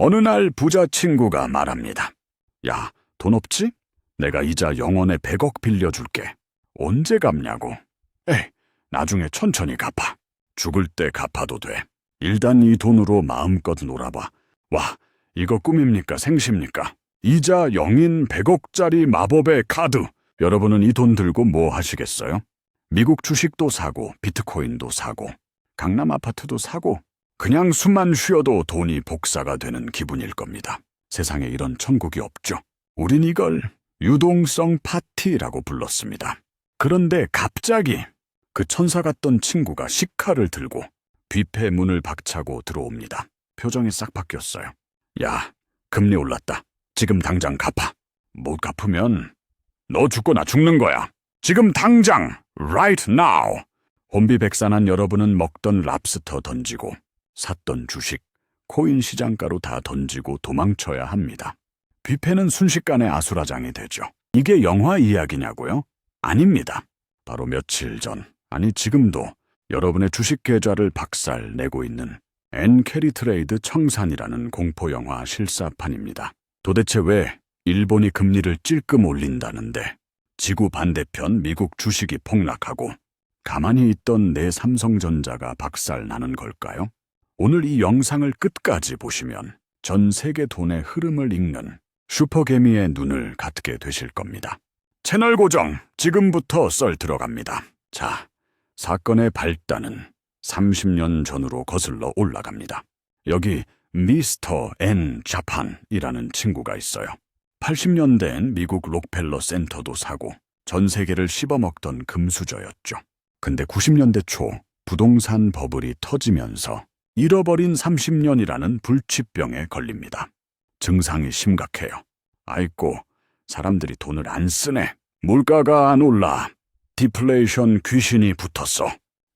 어느 날 부자 친구가 말합니다. 야, 돈 없지? 내가 이자 영원에 100억 빌려줄게. 언제 갚냐고. 에이, 나중에 천천히 갚아. 죽을 때 갚아도 돼. 일단 이 돈으로 마음껏 놀아봐. 와, 이거 꿈입니까 생시입니까? 이자 0인 100억짜리 마법의 카드. 여러분은 이 돈 들고 뭐 하시겠어요? 미국 주식도 사고 비트코인도 사고 강남 아파트도 사고 그냥 숨만 쉬어도 돈이 복사가 되는 기분일 겁니다. 세상에 이런 천국이 없죠. 우린 이걸 유동성 파티라고 불렀습니다. 그런데 갑자기 그 천사 같던 친구가 식칼을 들고 뷔페 문을 박차고 들어옵니다. 표정이 싹 바뀌었어요. 야, 금리 올랐다. 지금 당장 갚아. 못 갚으면 너 죽고 나 죽는 거야. 지금 당장, right now. 혼비백산한 여러분은 먹던 랍스터 던지고 샀던 주식, 코인 시장가로 다 던지고 도망쳐야 합니다. 뷔페는 순식간에 아수라장이 되죠. 이게 영화 이야기냐고요? 아닙니다. 바로 며칠 전, 아니 지금도 여러분의 주식 계좌를 박살내고 있는 엔캐리 트레이드 청산이라는 공포영화 실사판입니다. 도대체 왜 일본이 금리를 찔끔 올린다는데 지구 반대편 미국 주식이 폭락하고 가만히 있던 내 삼성전자가 박살나는 걸까요? 오늘 이 영상을 끝까지 보시면 전 세계 돈의 흐름을 읽는 슈퍼개미의 눈을 갖게 되실 겁니다. 채널 고정 지금부터 썰 들어갑니다. 자, 사건의 발단은 30년 전으로 거슬러 올라갑니다. 여기 미스터 앤 자판이라는 친구가 있어요. 80년대엔 미국 록펠러 센터도 사고 전 세계를 씹어먹던 금수저였죠. 근데 90년대 초 부동산 버블이 터지면서 잃어버린 30년이라는 불치병에 걸립니다. 증상이 심각해요. 아이고, 사람들이 돈을 안 쓰네. 물가가 안 올라. 디플레이션 귀신이 붙었어.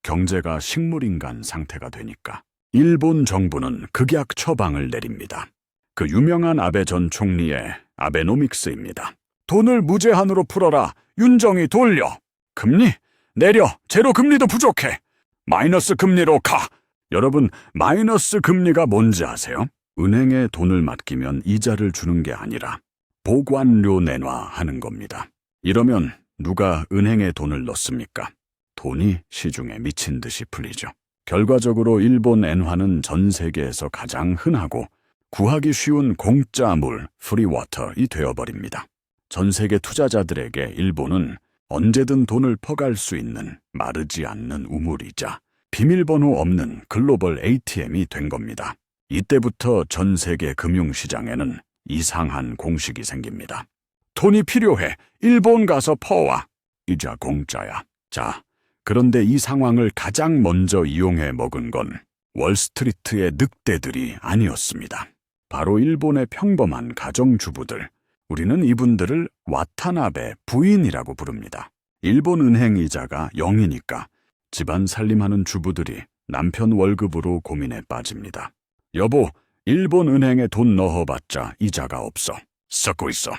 경제가 식물인간 상태가 되니까 일본 정부는 극약 처방을 내립니다. 그 유명한 아베 전 총리의 아베노믹스입니다. 돈을 무제한으로 풀어라. 윤정이 돌려. 금리 내려. 제로 금리도 부족해. 마이너스 금리로 가. 여러분, 마이너스 금리가 뭔지 아세요? 은행에 돈을 맡기면 이자를 주는 게 아니라 보관료 내놔하는 겁니다. 이러면 누가 은행에 돈을 넣습니까? 돈이 시중에 미친 듯이 풀리죠. 결과적으로 일본 엔화는 전 세계에서 가장 흔하고 구하기 쉬운 공짜물, 프리워터이 되어버립니다. 전 세계 투자자들에게 일본은 언제든 돈을 퍼갈 수 있는 마르지 않는 우물이자 비밀번호 없는 글로벌 ATM이 된 겁니다. 이때부터 전 세계 금융시장에는 이상한 공식이 생깁니다. 돈이 필요해. 일본 가서 퍼와. 이자 공짜야. 자, 그런데 이 상황을 가장 먼저 이용해 먹은 건 월스트리트의 늑대들이 아니었습니다. 바로 일본의 평범한 가정주부들. 우리는 이분들을 와타나베 부인이라고 부릅니다. 일본 은행 이자가 0이니까 집안 살림하는 주부들이 남편 월급으로 고민에 빠집니다. 여보, 일본 은행에 돈 넣어봤자 이자가 없어. 썩고 있어.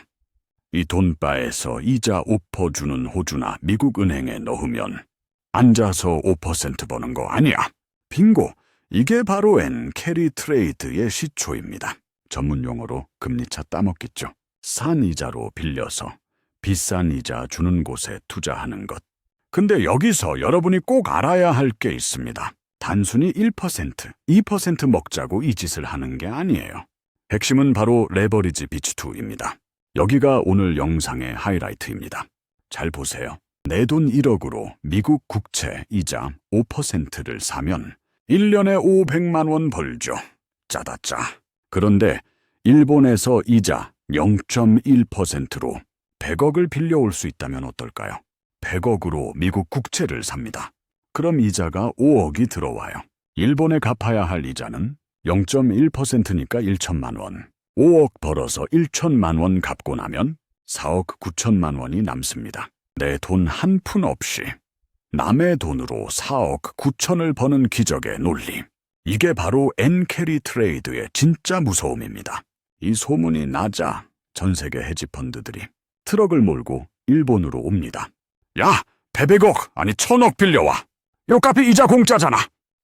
이 돈바에서 이자 5% 주는 호주나 미국 은행에 넣으면 앉아서 5% 버는 거 아니야. 빙고, 이게 바로 엔캐리 트레이드의 시초입니다. 전문 용어로 금리차 따먹겠죠. 싼 이자로 빌려서 비싼 이자 주는 곳에 투자하는 것. 근데 여기서 여러분이 꼭 알아야 할 게 있습니다. 단순히 1%, 2% 먹자고 이 짓을 하는 게 아니에요. 핵심은 바로 레버리지 비치2입니다. 여기가 오늘 영상의 하이라이트입니다. 잘 보세요. 내 돈 1억으로 미국 국채 이자 5%를 사면 1년에 500만 원 벌죠. 짜다 짜. 그런데 일본에서 이자 0.1%로 100억을 빌려올 수 있다면 어떨까요? 100억으로 미국 국채를 삽니다. 그럼 이자가 5억이 들어와요. 일본에 갚아야 할 이자는 0.1%니까 1천만 원. 5억 벌어서 1천만 원 갚고 나면 4억 9천만 원이 남습니다. 내 돈 한 푼 없이 남의 돈으로 4억 9천을 버는 기적의 논리. 이게 바로 엔캐리 트레이드의 진짜 무서움입니다. 이 소문이 나자 전 세계 헤지펀드들이 트럭을 몰고 일본으로 옵니다. 야, 100억 아니 1000억 빌려와. 요 카페 이자 공짜잖아.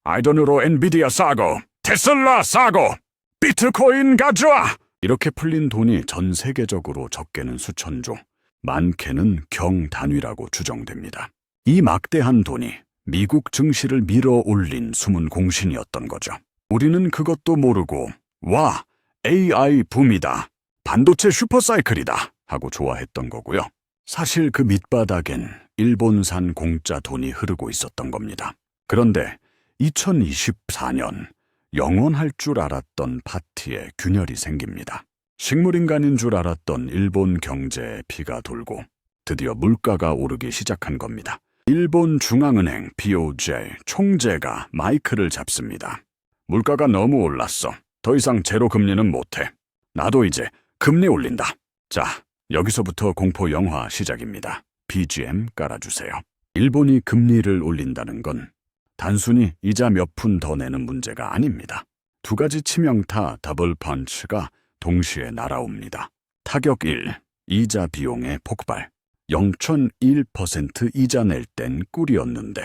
아이돈으로 엔비디아 사고, 테슬라 사고, 비트코인 가져와! 이렇게 풀린 돈이 전 세계적으로 적게는 수천조, 많게는 경 단위라고 추정됩니다. 이 막대한 돈이 미국 증시를 밀어 올린 숨은 공신이었던 거죠. 우리는 그것도 모르고 와, AI 붐이다, 반도체 슈퍼사이클이다 하고 좋아했던 거고요. 사실 그 밑바닥엔 일본산 공짜 돈이 흐르고 있었던 겁니다. 그런데 2024년 영원할 줄 알았던 파티에 균열이 생깁니다. 식물인간인 줄 알았던 일본 경제에 피가 돌고 드디어 물가가 오르기 시작한 겁니다. 일본 중앙은행 BOJ 총재가 마이크를 잡습니다. 물가가 너무 올랐어. 더 이상 제로 금리는 못해. 나도 이제 금리 올린다. 자, 여기서부터 공포 영화 시작입니다. BGM 깔아주세요. 일본이 금리를 올린다는 건 단순히 이자 몇 푼 더 내는 문제가 아닙니다. 두 가지 치명타 더블 펀치가 동시에 날아옵니다. 타격 1. 이자 비용의 폭발. 0.1% 이자 낼 땐 꿀이었는데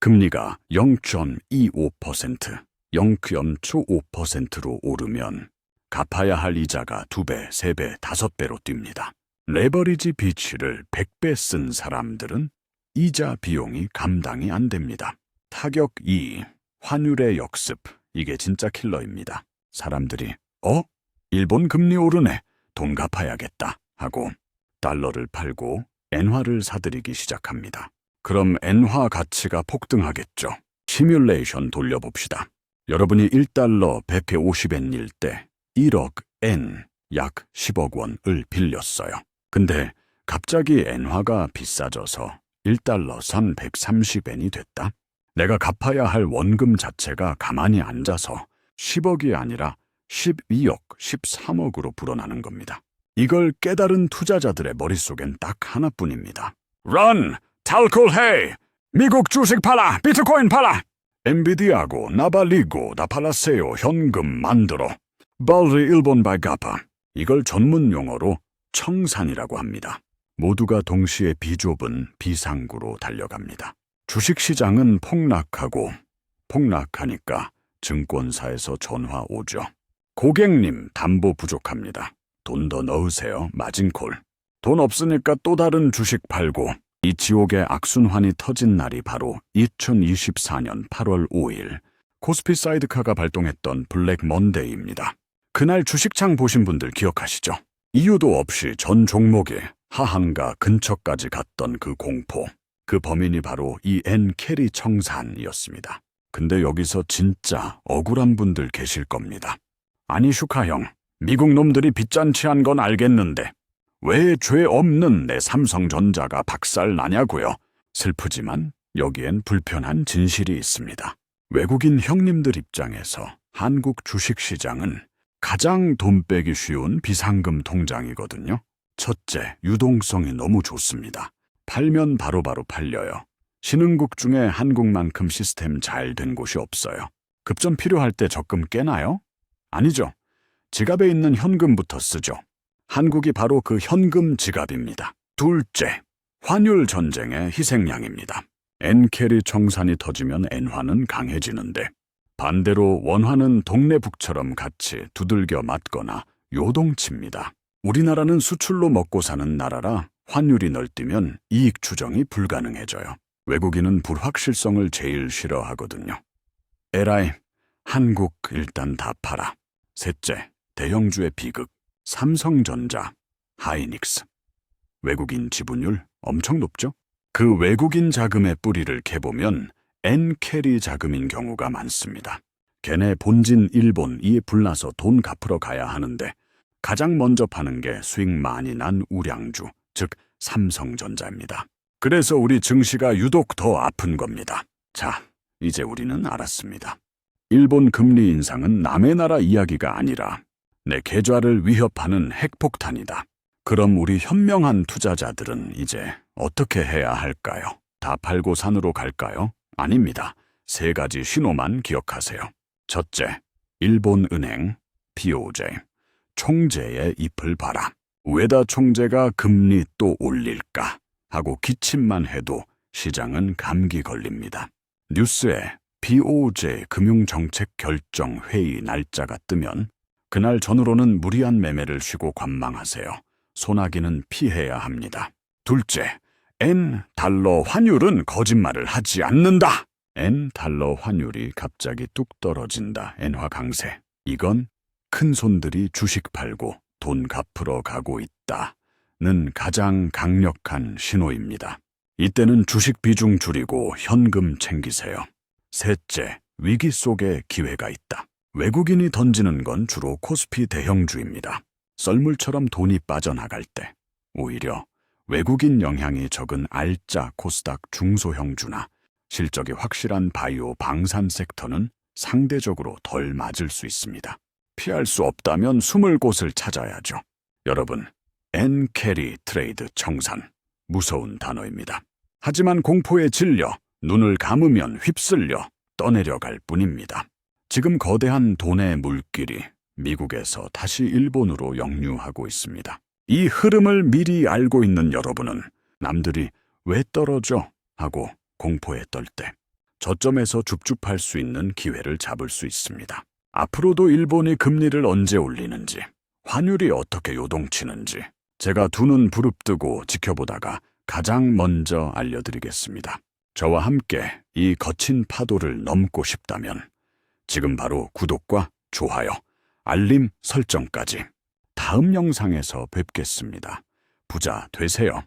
금리가 0.25%, 0.5%로 오르면 갚아야 할 이자가 2배, 3배, 5배로 뜁니다. 레버리지 비치를 100배 쓴 사람들은 이자 비용이 감당이 안 됩니다. 타격 2. 환율의 역습. 이게 진짜 킬러입니다. 사람들이 일본 금리 오르네. 돈 갚아야겠다 하고 달러를 팔고 엔화를 사들이기 시작합니다. 그럼 엔화 가치가 폭등하겠죠. 시뮬레이션 돌려봅시다. 여러분이 1달러 150엔일 때 1억 엔, 약 10억 원을 빌렸어요. 근데 갑자기 엔화가 비싸져서 1달러 선 130엔이 됐다. 내가 갚아야 할 원금 자체가 가만히 앉아서 10억이 아니라 12억, 13억으로 불어나는 겁니다. 이걸 깨달은 투자자들의 머릿속엔 딱 하나뿐입니다. Run! 탈콜해! 미국 주식 팔아! 비트코인 팔아! 엔비디아고 나발리고 다 팔았어요. 현금 만들어. 빨리 일본 갚아. 이걸 전문 용어로 청산이라고 합니다. 모두가 동시에 비좁은 비상구로 달려갑니다. 주식시장은 폭락하니까 증권사에서 전화 오죠. 고객님, 담보 부족합니다. 돈 더 넣으세요. 마진콜. 돈 없으니까 또 다른 주식 팔고. 이 지옥의 악순환이 터진 날이 바로 2024년 8월 5일 코스피 사이드카가 발동했던 블랙 먼데이입니다. 그날 주식창 보신 분들 기억하시죠? 이유도 없이 전 종목이 하한가 근처까지 갔던 그 공포. 그 범인이 바로 이 엔캐리 청산이었습니다. 근데 여기서 진짜 억울한 분들 계실 겁니다. 아니 슈카 형, 미국 놈들이 빚잔치한 건 알겠는데 왜 죄 없는 내 삼성전자가 박살나냐고요. 슬프지만 여기엔 불편한 진실이 있습니다. 외국인 형님들 입장에서 한국 주식시장은 가장 돈 빼기 쉬운 비상금 통장이거든요. 첫째, 유동성이 너무 좋습니다. 팔면 바로바로 팔려요. 신흥국 중에 한국만큼 시스템 잘 된 곳이 없어요. 급전 필요할 때 적금 깨나요? 아니죠. 지갑에 있는 현금부터 쓰죠. 한국이 바로 그 현금 지갑입니다. 둘째, 환율 전쟁의 희생양입니다. 엔캐리 청산이 터지면 엔화는 강해지는데 반대로 원화는 동네북처럼 같이 두들겨 맞거나 요동칩니다. 우리나라는 수출로 먹고 사는 나라라 환율이 널뛰면 이익 추정이 불가능해져요. 외국인은 불확실성을 제일 싫어하거든요. 에라이, 한국 일단 다 팔아. 셋째, 대형주의 비극. 삼성전자, 하이닉스. 외국인 지분율 엄청 높죠? 그 외국인 자금의 뿌리를 캐보면 엔캐리 자금인 경우가 많습니다. 걔네 본진 일본이 불나서 돈 갚으러 가야 하는데 가장 먼저 파는 게 수익 많이 난 우량주, 즉 삼성전자입니다. 그래서 우리 증시가 유독 더 아픈 겁니다. 자, 이제 우리는 알았습니다. 일본 금리 인상은 남의 나라 이야기가 아니라 내 계좌를 위협하는 핵폭탄이다. 그럼 우리 현명한 투자자들은 이제 어떻게 해야 할까요? 다 팔고 산으로 갈까요? 아닙니다. 세 가지 신호만 기억하세요. 첫째, 일본은행, BOJ, 총재의 잎을 봐라. 우에다 총재가 금리 또 올릴까 하고 기침만 해도 시장은 감기 걸립니다. 뉴스에 BOJ 금융정책 결정 회의 날짜가 뜨면 그날 전후로는 무리한 매매를 쉬고 관망하세요. 소나기는 피해야 합니다. 둘째, N달러 환율은 거짓말을 하지 않는다. N달러 환율이 갑자기 뚝 떨어진다. 엔화 강세. 이건 큰 손들이 주식 팔고 돈 갚으러 가고 있다는 가장 강력한 신호입니다. 이때는 주식 비중 줄이고 현금 챙기세요. 셋째, 위기 속에 기회가 있다. 외국인이 던지는 건 주로 코스피 대형주입니다. 썰물처럼 돈이 빠져나갈 때 오히려 외국인 영향이 적은 알짜 코스닥 중소형주나 실적이 확실한 바이오 방산 섹터는 상대적으로 덜 맞을 수 있습니다. 피할 수 없다면 숨을 곳을 찾아야죠. 여러분, N캐리 트레이드 청산. 무서운 단어입니다. 하지만 공포에 질려 눈을 감으면 휩쓸려 떠내려갈 뿐입니다. 지금 거대한 돈의 물길이 미국에서 다시 일본으로 역류하고 있습니다. 이 흐름을 미리 알고 있는 여러분은 남들이 왜 떨어져? 하고 공포에 떨 때 저점에서 줍줍할 수 있는 기회를 잡을 수 있습니다. 앞으로도 일본이 금리를 언제 올리는지, 환율이 어떻게 요동치는지 제가 두 눈 부릅뜨고 지켜보다가 가장 먼저 알려드리겠습니다. 저와 함께 이 거친 파도를 넘고 싶다면 지금 바로 구독과 좋아요, 알림 설정까지. 다음 영상에서 뵙겠습니다. 부자 되세요.